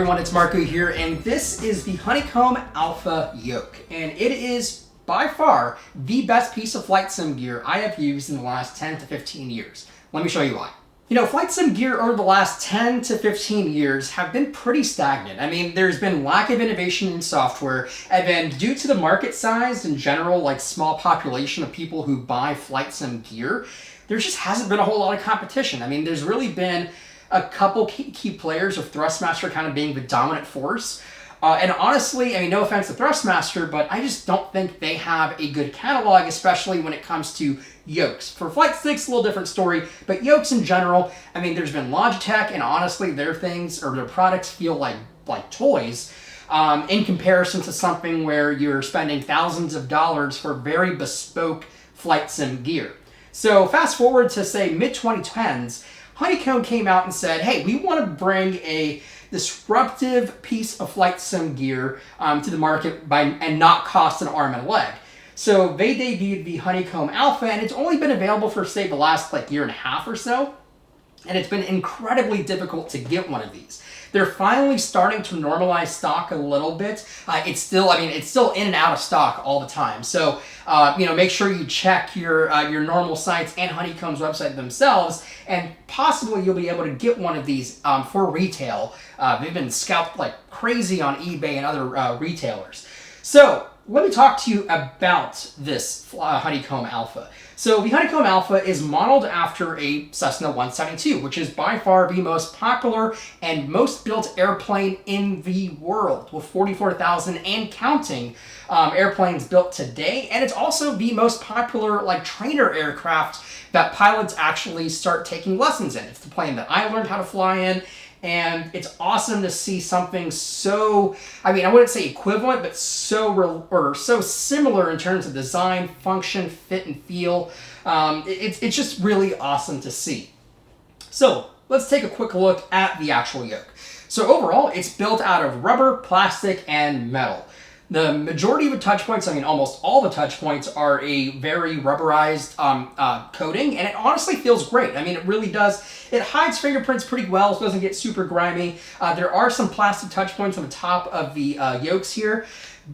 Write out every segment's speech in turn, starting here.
everyone, it's Marco here, and this is the Honeycomb Alpha Yoke, and it is by far the best piece of flight sim gear I have used in the last 10 to 15 years. Let me show you why. You know, flight sim gear over the last 10 to 15 years have been pretty stagnant. I mean, there's been lack of innovation in software, and then due to the market size in general, like small population of people who buy flight sim gear, there just hasn't been a whole lot of competition. I mean, there's really been a couple key players, with Thrustmaster kind of being the dominant force. And honestly, I mean, no offense to Thrustmaster, but I just don't think they have a good catalog, especially when it comes to yokes. For flight sticks, a little different story, but yokes in general, I mean, there's been Logitech, and honestly, their things, or their products feel like toys, in comparison to something where you're spending thousands of dollars for very bespoke flight sim gear. So fast forward to, say, mid-2010s, Honeycomb came out and said, hey, we want to bring a disruptive piece of flight sim gear to the market and not cost an arm and a leg. So they debuted the Honeycomb Alpha, and it's only been available for, say, the last year and a half or so. And it's been incredibly difficult to get one of these. They're finally starting to normalize stock a little bit. It's still in and out of stock all the time. So, make sure you check your normal sites and Honeycomb's website themselves, and possibly you'll be able to get one of these for retail. They've been scalped like crazy on eBay and other retailers. So, let me talk to you about this Honeycomb Alpha. So the Honeycomb Alpha is modeled after a Cessna 172, which is by far the most popular and most built airplane in the world, with 44,000 and counting airplanes built today. And it's also the most popular trainer aircraft that pilots actually start taking lessons in. It's the plane that I learned how to fly in. And it's awesome to see something so, I wouldn't say equivalent, but so similar in terms of design, function, fit, and feel. It's just really awesome to see. So let's take a quick look at the actual yoke. So overall, it's built out of rubber, plastic, and metal. The majority of the touch points, almost all the touch points, are a very rubberized coating, and it honestly feels great. It really does. It hides fingerprints pretty well, so it doesn't get super grimy. There are some plastic touch points on the top of the yokes here,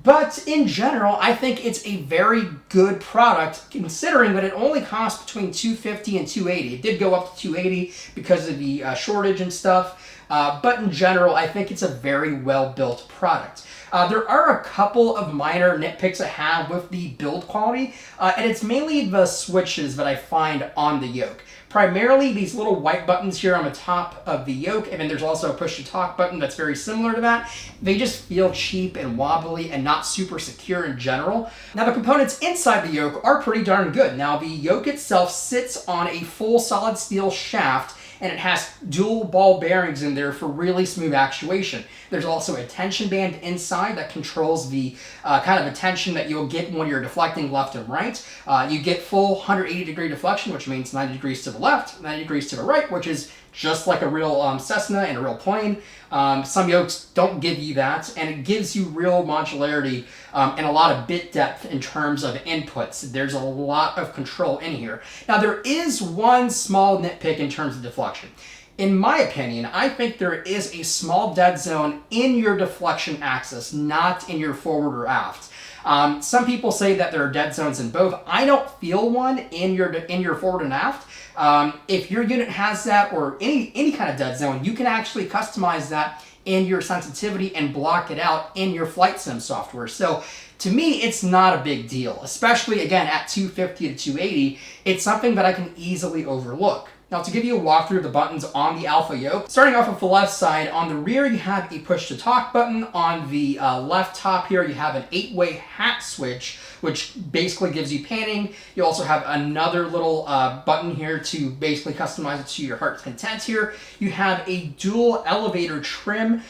but in general, I think it's a very good product, considering that it only costs between $250 and $280. It did go up to $280 because of the shortage and stuff, but in general, I think it's a very well-built product. There are a couple of minor nitpicks I have with the build quality, and it's mainly the switches that I find on the yoke. Primarily these little white buttons here on the top of the yoke, and then there's also a push-to-talk button that's very similar to that. They just feel cheap and wobbly and not super secure in general. Now the components inside the yoke are pretty darn good. Now the yoke itself sits on a full solid steel shaft, and it has dual ball bearings in there for really smooth actuation. There's also a tension band inside that controls the kind of attention that you'll get when you're deflecting left and right. You get full 180-degree deflection, which means 90 degrees to the left, 90 degrees to the right, which is just like a real Cessna and a real plane. Some yokes don't give you that, and it gives you real modularity and a lot of bit depth in terms of inputs. There's a lot of control in here. Now, there is one small nitpick in terms of deflection. In my opinion, I think there is a small dead zone in your deflection axis, not in your forward or aft. Some people say that there are dead zones in both. I don't feel one in your forward and aft. If your unit has that, or any kind of dead zone, you can actually customize that in your sensitivity and block it out in your flight sim software. So to me, it's not a big deal, especially again at $250 to $280. It's something that I can easily overlook. Now, to give you a walkthrough of the buttons on the Alpha Yoke, starting off with the left side, on the rear you have a push-to-talk button. On the left top here, you have an 8-way hat switch, which basically gives you panning. You also have another little button here to basically customize it to your heart's content here. You have a dual elevator trim.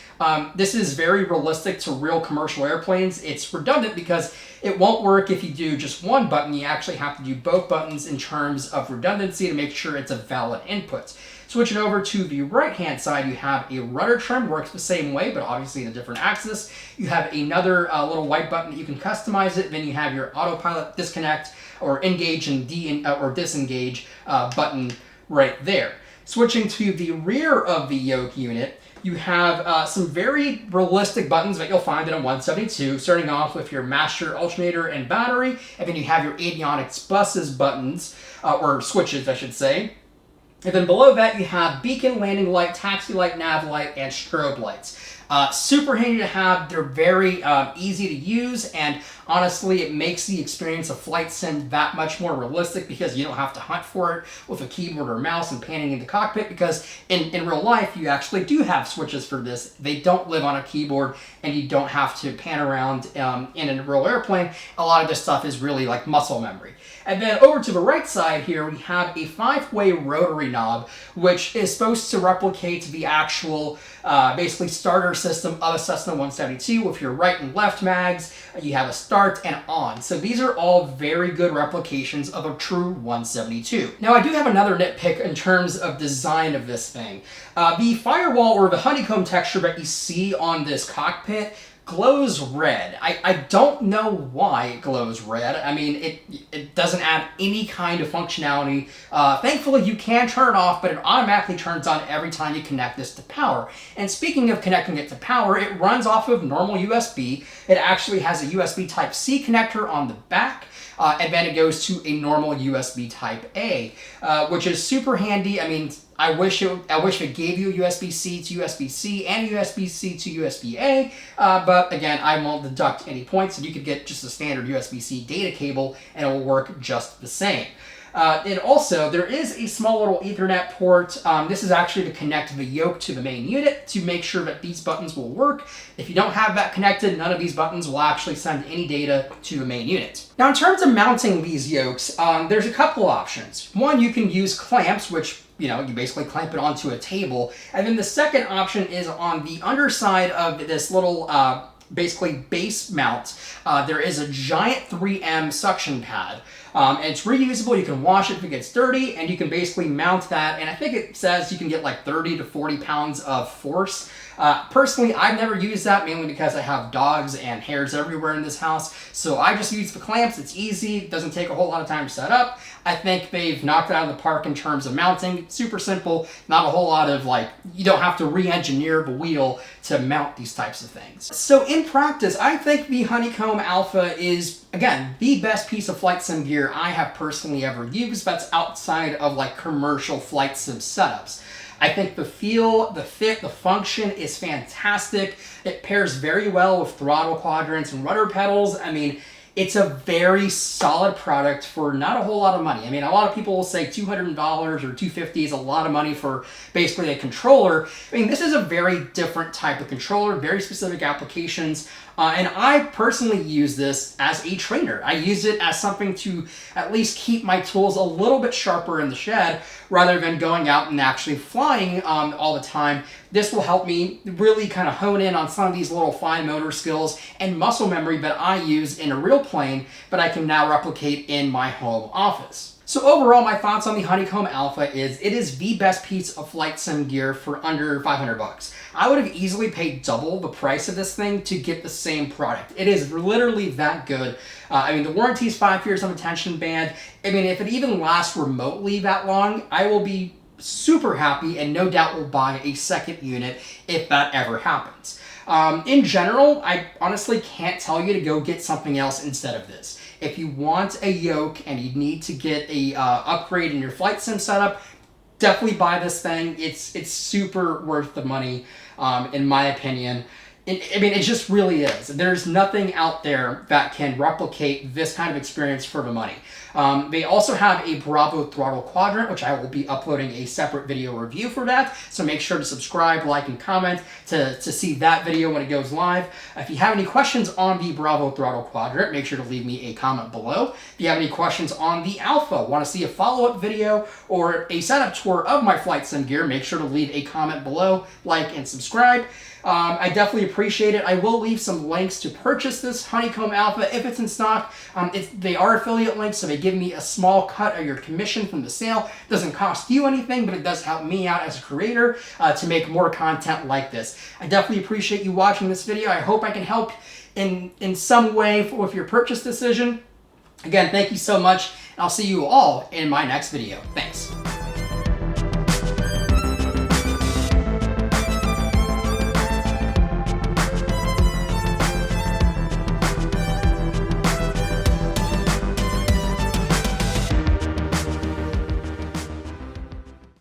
This is very realistic to real commercial airplanes. It's redundant because it won't work if you do just one button. You actually have to do both buttons in terms of redundancy to make sure it's a valid input. Switching over to the right-hand side, you have a rudder trim, works the same way, but obviously in a different axis. You have another little white button that you can customize it. Then you have your autopilot disconnect or engage and or disengage button right there. Switching to the rear of the yoke unit, You have some very realistic buttons that you'll find in a 172, starting off with your master, alternator, and battery, and then you have your avionics buses buttons, or switches, I should say. And then below that, you have beacon, landing light, taxi light, nav light, and strobe lights. Super handy to have. They're very easy to use, and honestly, it makes the experience of flight sim that much more realistic because you don't have to hunt for it with a keyboard or mouse and panning in the cockpit, because in real life, you actually do have switches for this. They don't live on a keyboard, and you don't have to pan around in a real airplane. A lot of this stuff is really like muscle memory. And then over to the right side here, we have a 5-way rotary knob, which is supposed to replicate the actual basically starter system of a Cessna 172 with your right and left mags. You have a start and on. So these are all very good replications of a true 172. Now I do have another nitpick in terms of design of this thing. The firewall, or the honeycomb texture that you see on this cockpit, glows red. I don't know why it glows red. I mean, it doesn't add any kind of functionality. Thankfully, you can turn it off, but it automatically turns on every time you connect this to power. And speaking of connecting it to power, it runs off of normal USB. It actually has a USB Type-C connector on the back. And then it goes to a normal USB Type-A, which is super handy. I mean, I wish it gave you a USB-C to USB-C and a USB-C to USB-A, but again, I won't deduct any points, and you could get just a standard USB-C data cable, and it will work just the same. And also, there is a small little Ethernet port. This is actually to connect the yoke to the main unit to make sure that these buttons will work. If you don't have that connected, none of these buttons will actually send any data to the main unit. Now, in terms of mounting these yokes, there's a couple options. One, you can use clamps, which you basically clamp it onto a table. And then the second option is on the underside of this little basically base mount. There is a giant 3M suction pad. And it's reusable. You can wash it if it gets dirty, and you can basically mount that. And I think it says you can get like 30 to 40 pounds of force. Personally, I've never used that, mainly because I have dogs and hairs everywhere in this house. So I just use the clamps. It's easy. It doesn't take a whole lot of time to set up. I think they've knocked it out of the park in terms of mounting. Super simple. Not a whole lot of you don't have to re-engineer the wheel to mount these types of things. So in practice, I think the Honeycomb Alpha is, again, the best piece of flight sim gear I have personally ever used that's outside of commercial flight sim setups. I think the feel, the fit, the function is fantastic. It pairs very well with throttle quadrants and rudder pedals. I mean, it's a very solid product for not a whole lot of money. I mean, a lot of people will say $200 or $250 is a lot of money for basically a controller. I mean, this is a very different type of controller, very specific applications. And I personally use this as a trainer. I use it as something to at least keep my tools a little bit sharper in the shed rather than going out and actually flying all the time. This will help me really kind of hone in on some of these little fine motor skills and muscle memory that I use in a real plane, but I can now replicate in my home office. So overall, my thoughts on the Honeycomb Alpha is it is the best piece of flight sim gear for under 500 bucks. I would have easily paid double the price of this thing to get the same product. It is literally that good. I mean, the warranty is 5 years on the tension band. I mean, if it even lasts remotely that long, I will be super happy and no doubt will buy a second unit if that ever happens. In general, I honestly can't tell you to go get something else instead of this. If you want a yoke and you need to get a upgrade in your flight sim setup, definitely buy this thing. It's super worth the money, in my opinion. I mean, it just really is. There's nothing out there that can replicate this kind of experience for the money. They also have a Bravo throttle quadrant, which I will be uploading a separate video review for that. So make sure to subscribe, like, and comment to see that video when it goes live. If you have any questions on the Bravo throttle quadrant, make sure to leave me a comment below. If you have any questions on the Alpha, want to see a follow-up video or a setup tour of my flight sim gear, make sure to leave a comment below, like, and subscribe. I definitely appreciate it. I will leave some links to purchase this Honeycomb Alpha if it's in stock. They are affiliate links, so they give me a small cut of your commission from the sale. It doesn't cost you anything, but it does help me out as a creator to make more content like this. I definitely appreciate you watching this video. I hope I can help in some way with your purchase decision. Again, thank you so much, and I'll see you all in my next video. Thanks.